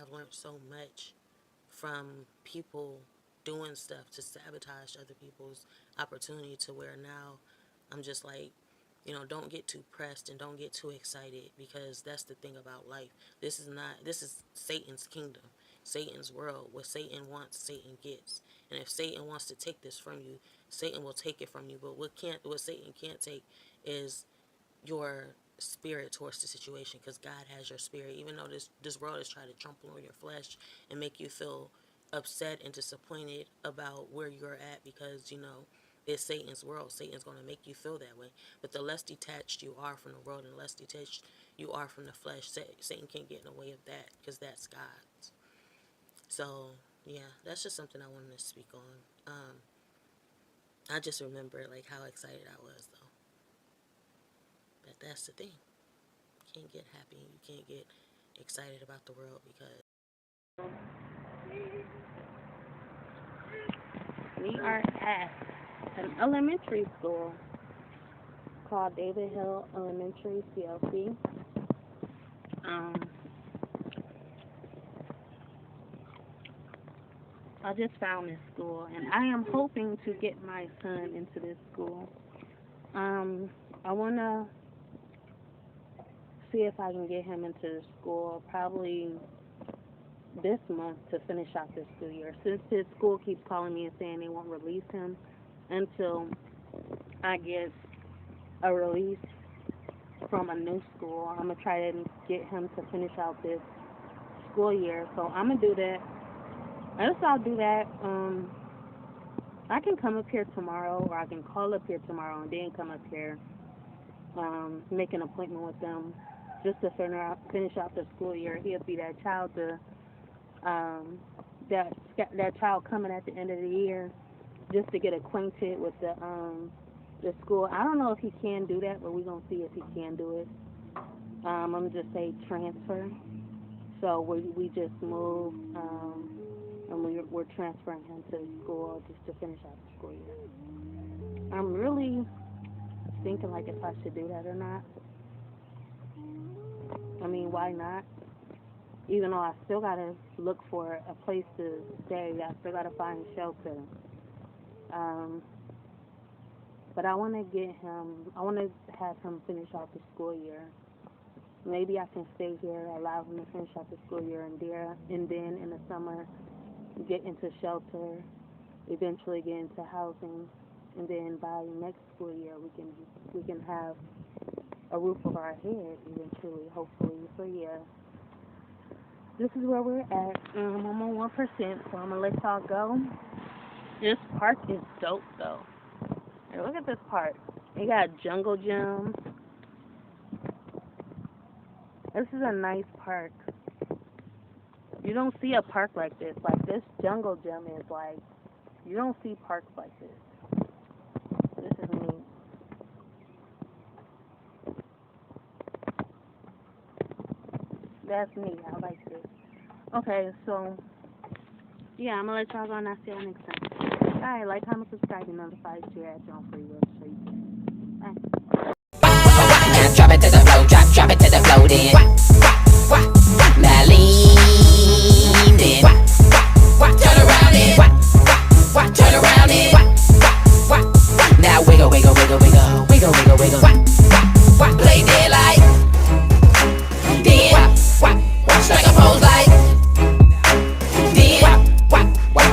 have learned so much from people doing stuff to sabotage other people's opportunity, to where now I'm just like, don't get too pressed and don't get too excited, because that's the thing about life. This is Satan's kingdom, Satan's world. What Satan wants, Satan gets. And if Satan wants to take this from you, Satan will take it from you. But what Satan can't take is your spirit towards the situation, because God has your spirit. Even though this world is trying to trample on your flesh and make you feel upset and disappointed about where you're at, because it's Satan's world. Satan's going to make you feel that way. But the less detached you are from the world and the less detached you are from the flesh, Satan can't get in the way of that, because that's God's. So yeah, that's just something I wanted to speak on. I just remember like how excited I was though. But that's the thing. You can't get happy. You can't get excited about the world, because we are at an elementary school called David Hill Elementary, CLC. I just found this school, and I am hoping to get my son into this school. I want to see if I can get him into the school probably this month to finish out this school year. Since his school keeps calling me and saying they won't release him until I get a release from a new school, I'm going to try to get him to finish out this school year. So I'm going to do that. I guess I'll do that. I can come up here tomorrow, or I can call up here tomorrow and then come up here, make an appointment with them just to finish out the school year. He'll be that child that child coming at the end of the year, just to get acquainted with the school. I don't know if he can do that, but we're gonna see if he can do it. I'm gonna just say transfer. So we just moved, and we're transferring him to the school just to finish out the school year. I'm really thinking like if I should do that or not. I mean, why not? Even though I still gotta look for a place to stay, I still gotta find a shelter. But I want to have him finish out the school year. Maybe I can stay here, allow him to finish out the school year, and then in the summer get into shelter, eventually get into housing, and then by next school year we can have a roof over our head eventually, hopefully. So yeah, this is where we're at. I'm on 1%, so I'm gonna let y'all go. This park is dope though. Hey, look at this park. They got jungle gyms. This is a nice park. You don't see a park like this. Like, this jungle gym is like, you don't see parks like this. This is neat. That's neat. I like this. Okay, so, yeah, I'm going to let y'all go, and I'll see y'all next time. Alright, like, comment, subscribe, and notify you at your own free will. So you can. Bye. Now drop it to the floor, drop it to the floor then. Now lean then. Turn around then. Turn around then. Now wiggle, wiggle, wiggle, wiggle, wiggle, wiggle, wiggle. Play dead like. Then strike a pose like. Then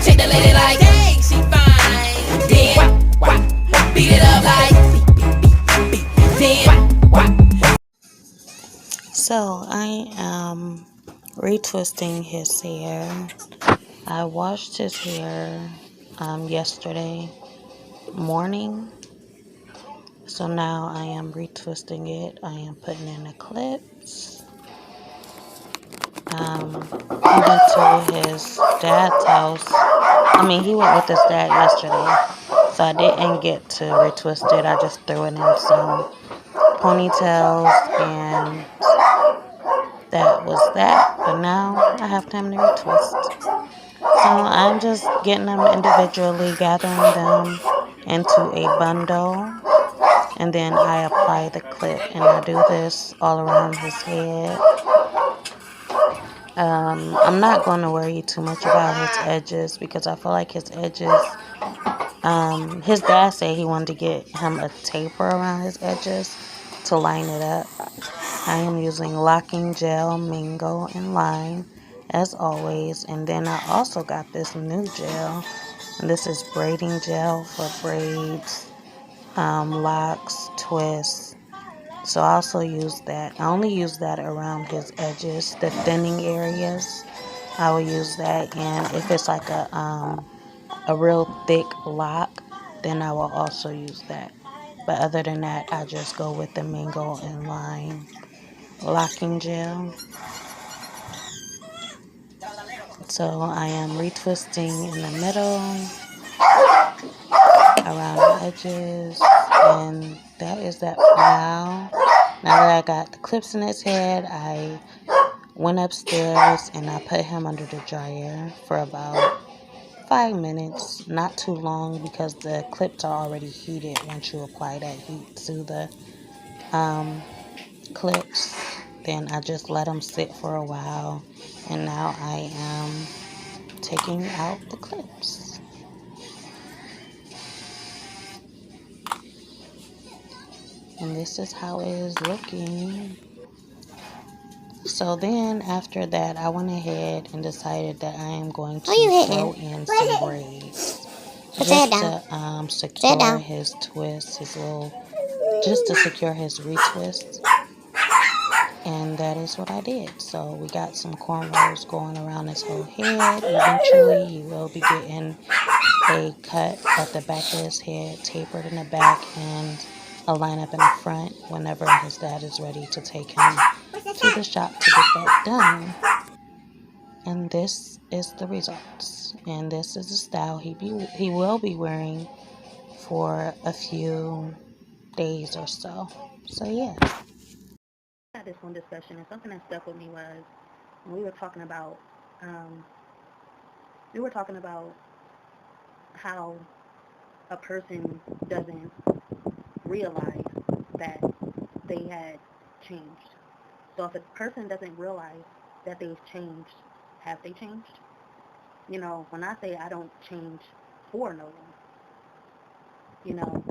shake the lady like. Dang, she fine. Then beat it up like. So I am retwisting his hair. I washed his hair yesterday morning. So now I am retwisting it. I am putting in the clips. I went to his dad's house. He went with his dad yesterday. So I didn't get to retwist it. I just threw it in some ponytails, and that was that. But now I have time to retwist. So I'm just getting them individually, gathering them into a bundle, and then I apply the clip, and I do this all around his head. I'm not going to worry too much about his edges because I feel like his edges, his dad said he wanted to get him a taper around his edges to line it up. I am using locking gel, mango, and lime as always. And then I also got this new gel. And this is braiding gel for braids, locks, twists. So I also use that. I only use that around his edges, the thinning areas. I will use that, and if it's like a real thick lock, then I will also use that. But other than that, I just go with the mango and lime locking gel. So I am retwisting in the middle, around the edges, and that is that for now. Now that I got the clips in his head, I went upstairs and I put him under the dryer for about 5 minutes, not too long because the clips are already heated once you apply that heat to the clips. Then I just let them sit for a while, and now I am taking out the clips. And this is how it is looking. So then after that, I went ahead and decided that I am going to throw in some braids just to secure his twist, just to secure his retwist. And that is what I did. So we got some cornrows going around his whole head. Eventually, he will be getting a cut at the back of his head, tapered in the back, and a lineup in the front whenever his dad is ready to take him to the shop to get that done. And this is the results. And this is the style he will be wearing for a few days or so. So yeah. I had this one discussion, and something that stuck with me was when we were talking about how a person doesn't realize that they had changed. So if a person doesn't realize that they've changed, have they changed? You know, when I say I don't change for no one, you know,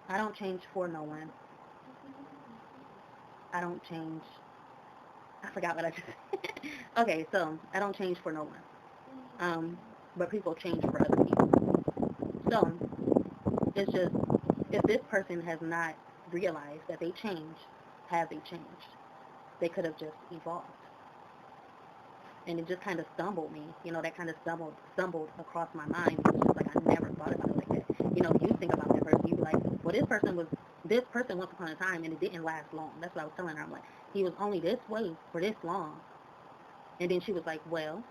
I don't change for no one. I don't change. I forgot what I just said. Okay, so I don't change for no one. But people change for other people. So it's just, if this person has not realized that they changed, have they changed? They could have just evolved. And it just kind of stumbled me. You know, that kind of stumbled across my mind. It was just like, I never thought about it like that. You know, you think about that person, you be like, well, this person once upon a time, and it didn't last long. That's what I was telling her. I'm like, he was only this way for this long. And then she was like, well,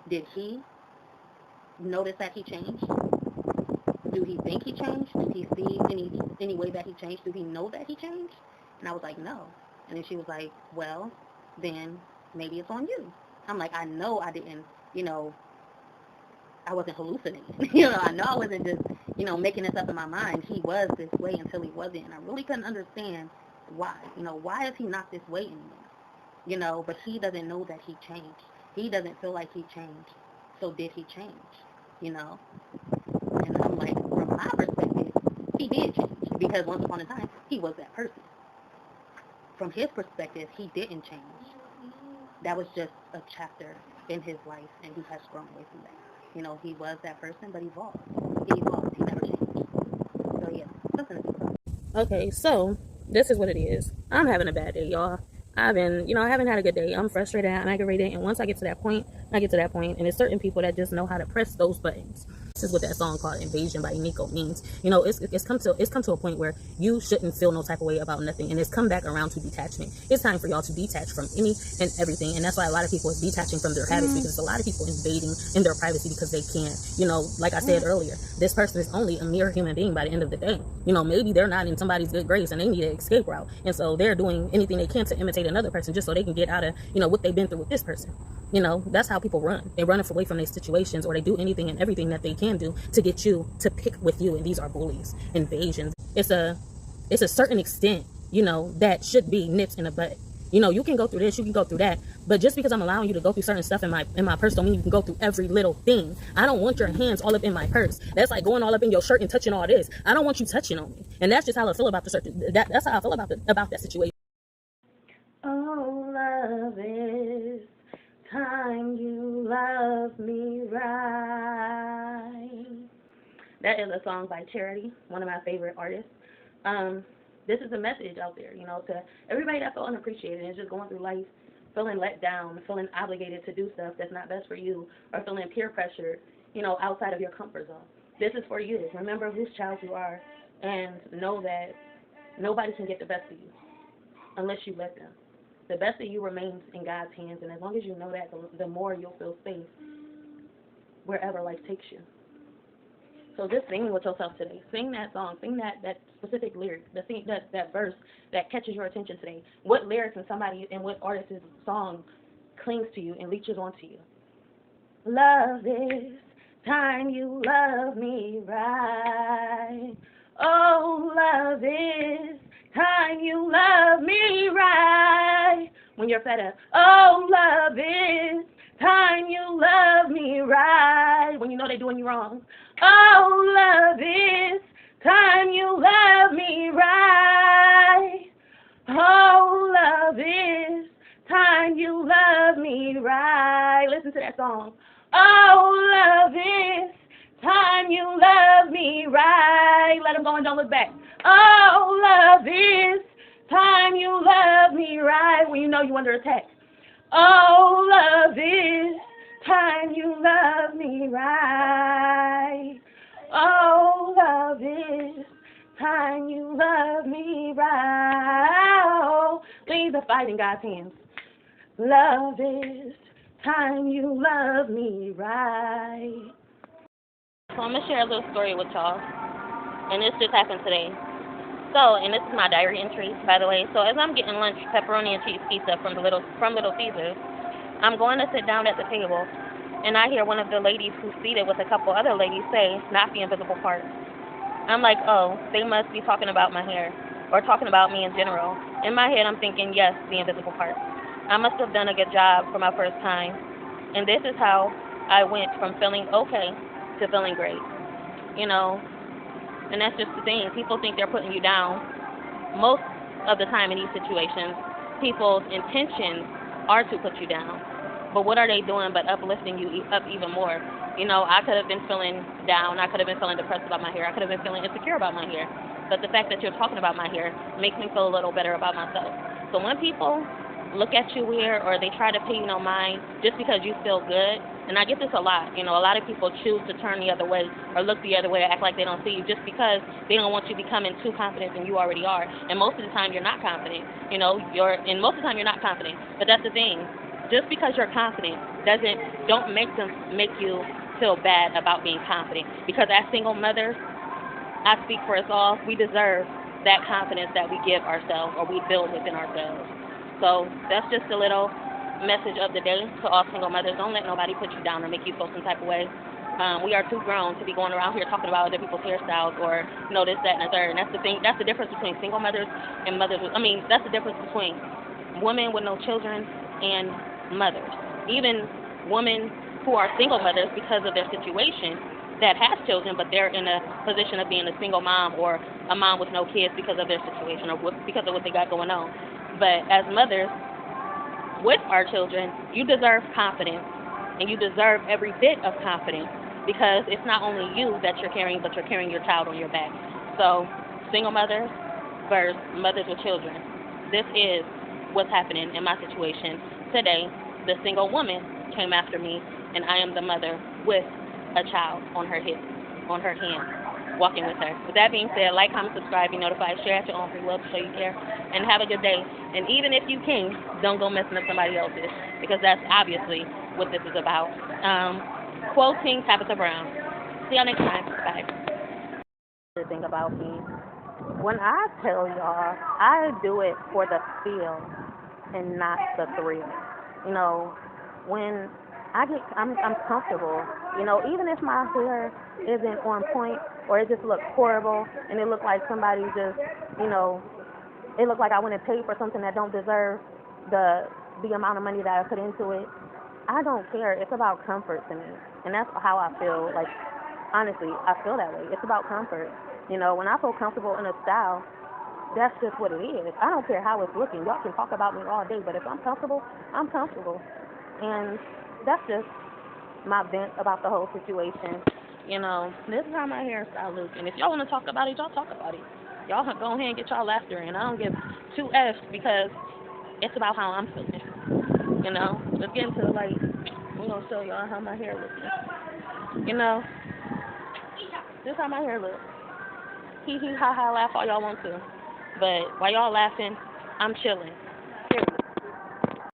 did he notice that he changed? Do he think he changed? Did he see any way that he changed? Do he know that he changed? And I was like, no. And then she was like, well, then maybe it's on you. I'm like, I know I didn't, you know, I wasn't hallucinating. You know, I know I wasn't just, you know, making this up in my mind. He was this way until he wasn't. And I really couldn't understand why. You know, why is he not this way anymore? You know, but he doesn't know that he changed. He doesn't feel like he changed. So did he change? You know? And I'm like, from my perspective, he did change. Because once upon a time, he was that person. From his perspective, he didn't change. That was just a chapter in his life, and he has grown away from that. You know, he was that person, but evolved. He evolved. He never changed. So, yeah, something to think about. Okay, so this is what it is. I'm having a bad day, y'all. I haven't had a good day. I'm frustrated and aggravated, and once I get to that point, and there's certain people that just know how to press those buttons. This is what that song called Invasion by Nico means. You know, it's come to a point where you shouldn't feel no type of way about nothing, and it's come back around to detachment. It's time for y'all to detach from any and everything, and that's why a lot of people is detaching from their habits, because a lot of people invading in their privacy because they can't. You know, like I said earlier, this person is only a mere human being by the end of the day. You know, maybe they're not in somebody's good grace and they need an escape route, and so they're doing anything they can to imitate another person just so they can get out of, you know, what they've been through with this person. You know, that's how people run. They run away from their situations, or they do anything and everything that they can do to get you to pick with you. And these are bullies, invasions. It's a certain extent, you know, that should be nipped in the butt. You know, you can go through this, you can go through that, but just because I'm allowing you to go through certain stuff in my purse don't mean you can go through every little thing. I don't want your hands all up in my purse. That's like going all up in your shirt and touching all this. I don't want you touching on me. And that's just how I feel about that's how I feel about that situation. Oh, love is time you love me right. That is a song by Charity, one of my favorite artists. This is a message out there, you know, to everybody that felt unappreciated and is just going through life feeling let down, feeling obligated to do stuff that's not best for you, or feeling peer pressured, you know, outside of your comfort zone. This is for you. Remember whose child you are, and know that nobody can get the best of you unless you let them. The best of you remains in God's hands, and as long as you know that, the more you'll feel safe wherever life takes you. So just sing with yourself today. Sing that song. Sing that specific lyric, that verse that catches your attention today. What lyrics in somebody and what artist's song clings to you and leeches onto you? Love is time you love me right. Oh, love is time you love me right. When you're fed up. Oh, love is time you love me right. When you know they're doing you wrong. Oh, love is time you love me right. Oh, love is time you love me right. Listen to that song. Oh, love is time you love me right. Let them go and don't look back. Oh, love is time you love me right. When you know you're under attack. Oh, love is time you love me right. Oh, love is time you love me right. Oh, leave the fight in God's hands. Love is time you love me right. So I'm going to share a little story with y'all. And this just happened today. So, and this is my diary entry, by the way. So as I'm getting lunch, pepperoni and cheese pizza from Little Caesars, I'm going to sit down at the table, and I hear one of the ladies who's seated with a couple other ladies say, not the invisible part. I'm like, oh, they must be talking about my hair, or talking about me in general. In my head, I'm thinking, yes, the invisible part. I must have done a good job for my first time. And this is how I went from feeling okay to feeling great. You know, and that's just the thing. People think they're putting you down. Most of the time in these situations, people's intentions are to put you down. But what are they doing but uplifting you up even more? You know, I could have been feeling down. I could have been feeling depressed about my hair. I could have been feeling insecure about my hair. But the fact that you're talking about my hair makes me feel a little better about myself. So when people look at you weird or they try to pay you no mind just because you feel good, and I get this a lot. You know, a lot of people choose to turn the other way or look the other way, act like they don't see you just because they don't want you becoming too confident than you already are. And most of the time you're not confident. You know, most of the time you're not confident. But that's the thing. Just because you're confident don't make you feel bad about being confident. Because as single mothers, I speak for us all, we deserve that confidence that we give ourselves or we build within ourselves. So that's just a little message of the day to all single mothers. Don't let nobody put you down or make you feel some type of way. We are too grown to be going around here talking about other people's hairstyles or, you know, this, that, and the third. And that's the thing. That's the difference between single mothers and mothers. That's the difference between women with no children and mothers. Even women who are single mothers because of their situation that has children, but they're in a position of being a single mom or a mom with no kids because of their situation or because of what they got going on. But as mothers with our children, you deserve confidence, and you deserve every bit of confidence because it's not only you that you're carrying, but you're carrying your child on your back. So, single mothers versus mothers with children. This is what's happening in my situation today. The single woman came after me, and I am the mother with a child on her hip, on her hand, walking with her. With that being said, like, comment, subscribe, be notified, share at your own free will to show you care, and have a good day. And even if you can, don't go messing up somebody else's, because that's obviously what this is about. Quoting Tabitha Brown. See y'all next time. Bye. The thing about me, when I tell y'all, I do it for the feel and not the thrill. You know, when I'm comfortable. You know, even if my hair isn't on point or it just looks horrible and it looks like somebody just, you know, it looks like I went and paid for something that don't deserve the amount of money that I put into it. I don't care. It's about comfort to me, and that's how I feel. Like, honestly, I feel that way. It's about comfort. You know, when I feel comfortable in a style, that's just what it is. I don't care how it's looking. Y'all can talk about me all day, but if I'm comfortable, I'm comfortable. And that's just my vent about the whole situation. You know, this is how my hairstyle looks. And if y'all want to talk about it, y'all talk about it. Y'all go ahead and get y'all laughter in. I don't give two F's because it's about how I'm feeling. You know, let's get into like, we're going to show y'all how my hair looks. You know, this is how my hair looks. Hee hee ha ha, laugh all y'all want to. But while y'all laughing, I'm chilling.